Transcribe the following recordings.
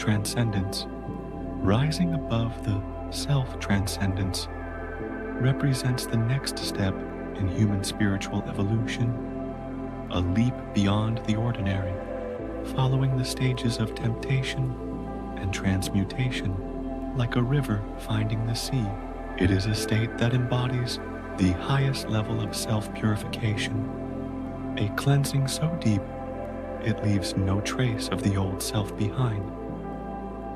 transcendence, rising above the self-transcendence, represents the next step in human spiritual evolution, a leap beyond the ordinary, following the stages of temptation and transmutation, like a river finding the sea. It is a state that embodies the highest level of self-purification, a cleansing so deep it leaves no trace of the old self behind,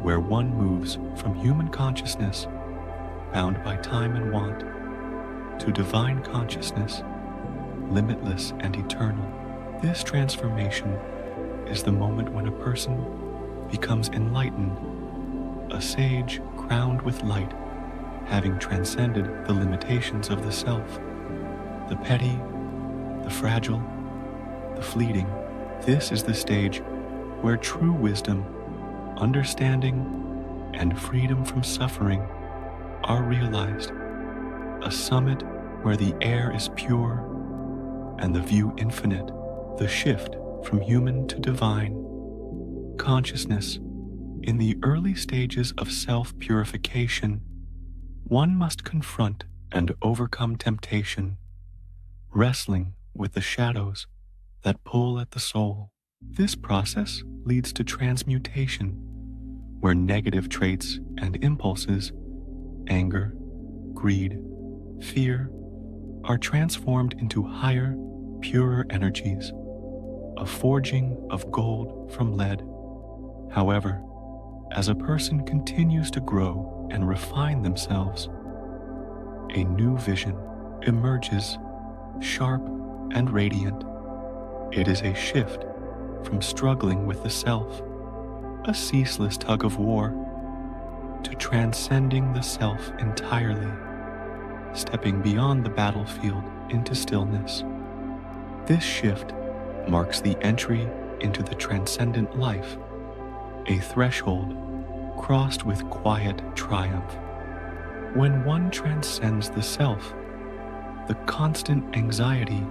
where one moves from human consciousness, bound by time and want, to divine consciousness, limitless and eternal. This transformation is the moment when a person becomes enlightened, a sage crowned with light, having transcended the limitations of the self, the petty, the fragile, the fleeting. This is the stage where true wisdom, understanding, and freedom from suffering are realized, a summit where the air is pure and the view infinite, the shift from human to divine. Consciousness. In the early stages of self-purification, one must confront and overcome temptation, wrestling with the shadows that pull at the soul. This process leads to transmutation, where negative traits and impulses, anger, greed, fear, are transformed into higher, purer energies, a forging of gold from lead. However, as a person continues to grow and refine themselves, a new vision emerges, sharp and radiant. It is a shift from struggling with the self, a ceaseless tug of war, to transcending the self entirely, stepping beyond the battlefield into stillness. This shift marks the entry into the transcendent life, a threshold crossed with quiet triumph. When one transcends the self, the constant anxiety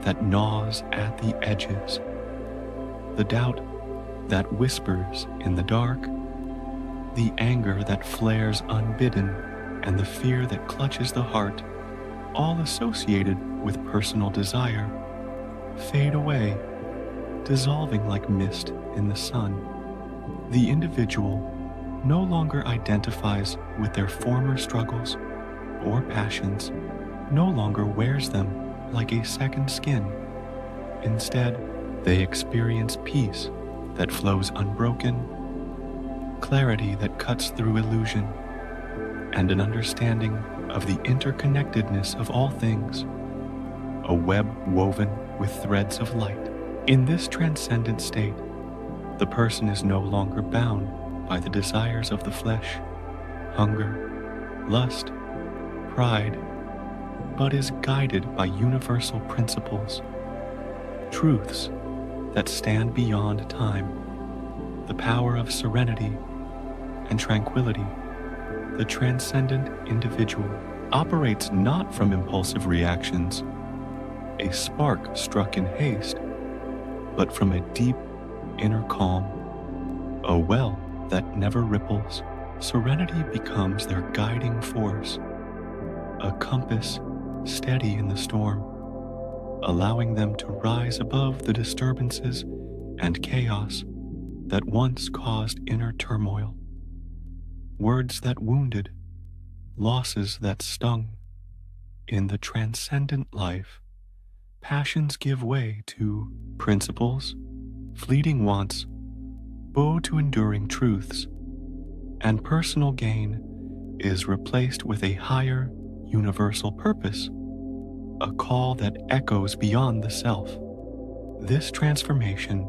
that gnaws at the edges, the doubt that whispers in the dark, the anger that flares unbidden, and the fear that clutches the heart, all associated with personal desire, fade away, dissolving like mist in the sun. The individual no longer identifies with their former struggles or passions, no longer wears them like a second skin. Instead, they experience peace that flows unbroken, clarity that cuts through illusion, and an understanding of the interconnectedness of all things, a web woven with threads of light. In this transcendent state, the person is no longer bound by the desires of the flesh, hunger, lust, pride, but is guided by universal principles, truths that stand beyond time, the power of serenity and tranquility. The transcendent individual operates not from impulsive reactions, a spark struck in haste, but from a deep inner calm, a well that never ripples. Serenity becomes their guiding force, a compass steady in the storm, allowing them to rise above the disturbances and chaos that once caused inner turmoil. Words that wounded, losses that stung. In the transcendent life, passions give way to principles, fleeting wants bow to enduring truths, and personal gain is replaced with a higher, universal purpose, a call that echoes beyond the self. This transformation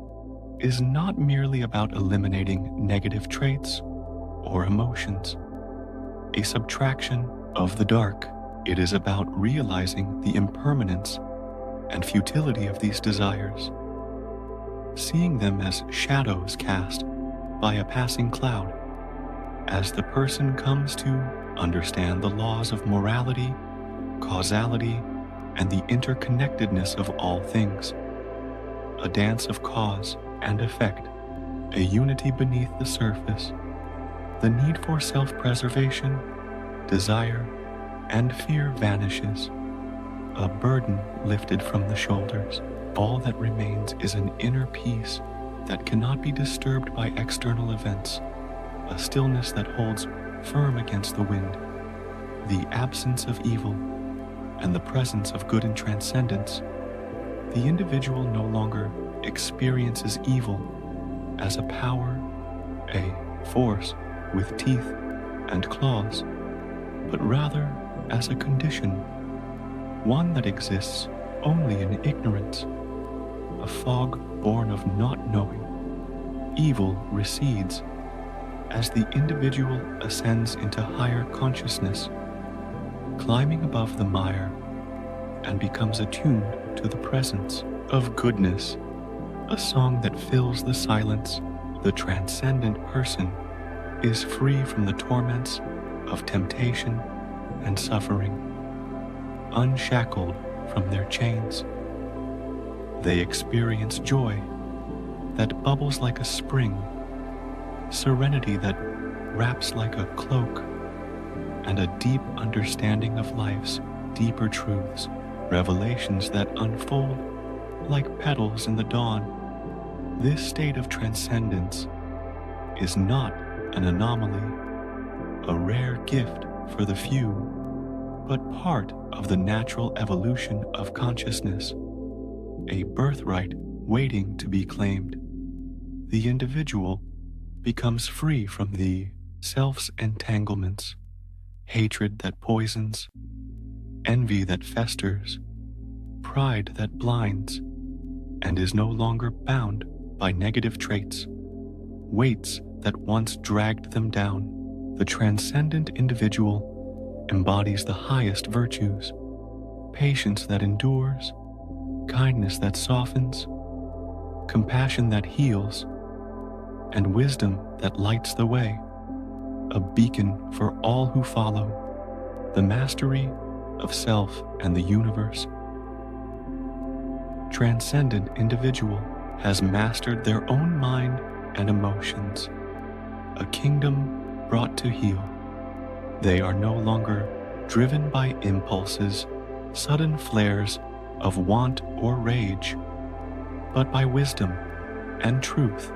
is not merely about eliminating negative traits or emotions, a subtraction of the dark. It is about realizing the impermanence and futility of these desires, seeing them as shadows cast by a passing cloud. As the person comes to understand the laws of morality, causality, and the interconnectedness of all things, a dance of cause and effect, a unity beneath the surface. The need for self-preservation, desire, and fear vanishes, a burden lifted from the shoulders. All that remains is an inner peace that cannot be disturbed by external events, a stillness that holds firm against the wind, the absence of evil, and the presence of good and transcendence. The individual no longer experiences evil as a power, a force with teeth and claws, but rather as a condition, one that exists only in ignorance, a fog born of not knowing. Evil recedes as the individual ascends into higher consciousness, climbing above the mire, and becomes attuned to the presence of goodness, a song that fills the silence. The transcendent person is free from the torments of temptation and suffering, unshackled from their chains. They experience joy that bubbles like a spring, serenity that wraps like a cloak, and a deep understanding of life's deeper truths, revelations that unfold like petals in the dawn. This state of transcendence is not an anomaly, a rare gift for the few, but part of the natural evolution of consciousness, a birthright waiting to be claimed. The individual becomes free from the self's entanglements, hatred that poisons, envy that festers, pride that blinds, and is no longer bound by negative traits, weights that once dragged them down. The transcendent individual embodies the highest virtues, patience that endures, kindness that softens, compassion that heals, and wisdom that lights the way, a beacon for all who follow, the mastery of self and the universe. Transcendent individual has mastered their own mind and emotions, a kingdom brought to heal. They are no longer driven by impulses, sudden flares of want or rage, but by wisdom and truth.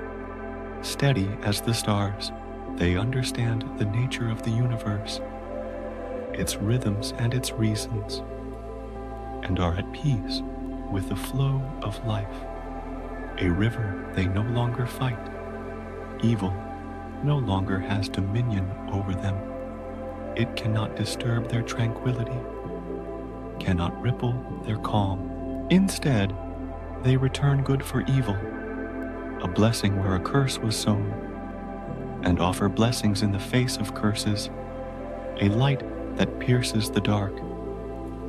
Steady as the stars, they understand the nature of the universe, its rhythms and its reasons, and are at peace with the flow of life. A river they no longer fight. Evil no longer has dominion over them. It cannot disturb their tranquility, cannot ripple their calm. Instead, they return good for evil, a blessing where a curse was sown, and offer blessings in the face of curses, a light that pierces the dark.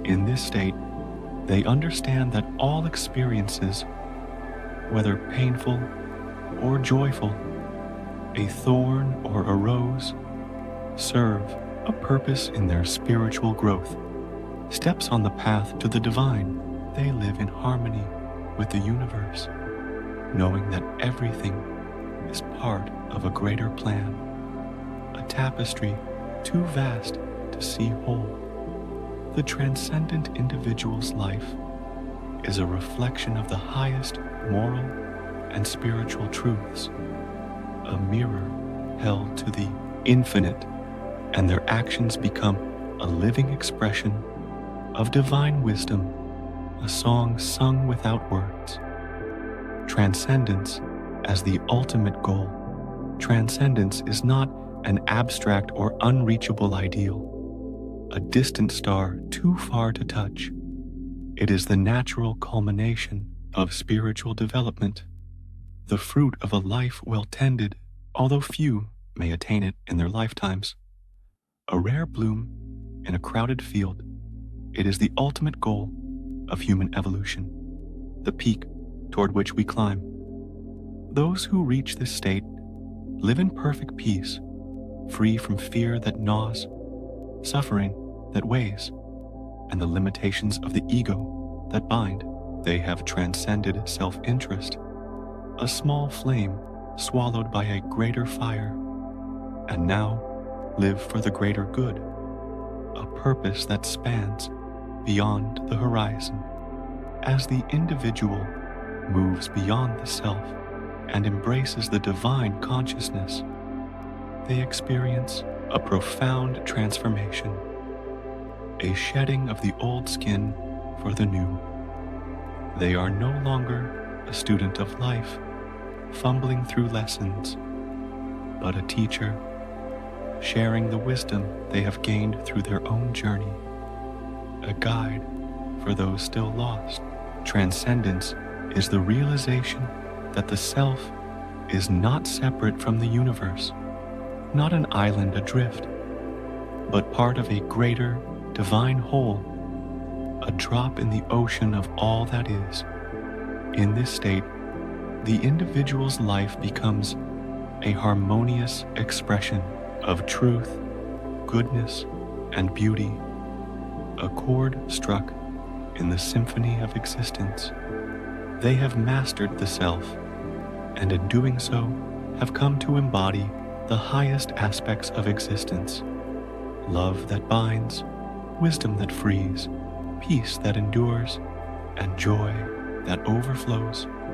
In this state, they understand that all experiences, whether painful or joyful, a thorn or a rose, serve a purpose in their spiritual growth. Steps on the path to the divine, they live in harmony with the universe, knowing that everything is part of a greater plan, a tapestry too vast to see whole. The transcendent individual's life is a reflection of the highest moral and spiritual truths, a mirror held to the infinite, and their actions become a living expression of divine wisdom, a song sung without words. Transcendence as the ultimate goal. Transcendence is not an abstract or unreachable ideal, a distant star too far to touch. It is the natural culmination of spiritual development, the fruit of a life well tended, although few may attain it in their lifetimes. A rare bloom in a crowded field, it is the ultimate goal of human evolution, the peak toward which we climb. Those who reach this state live in perfect peace, free from fear that gnaws, suffering that weighs, and the limitations of the ego that bind. They have transcended self-interest, a small flame swallowed by a greater fire, and now live for the greater good, a purpose that spans beyond the horizon. As the individual moves beyond the self and embraces the divine consciousness, they experience a profound transformation, a shedding of the old skin for the new. They are no longer a student of life, fumbling through lessons, but a teacher, sharing the wisdom they have gained through their own journey, a guide for those still lost. Transcendence is the realization that the self is not separate from the universe, not an island adrift, but part of a greater divine whole, a drop in the ocean of all that is. In this state, the individual's life becomes a harmonious expression of truth, goodness, and beauty, a chord struck in the symphony of existence. They have mastered the self, and in doing so have come to embody the highest aspects of existence: love that binds, wisdom that frees, peace that endures, and joy that overflows.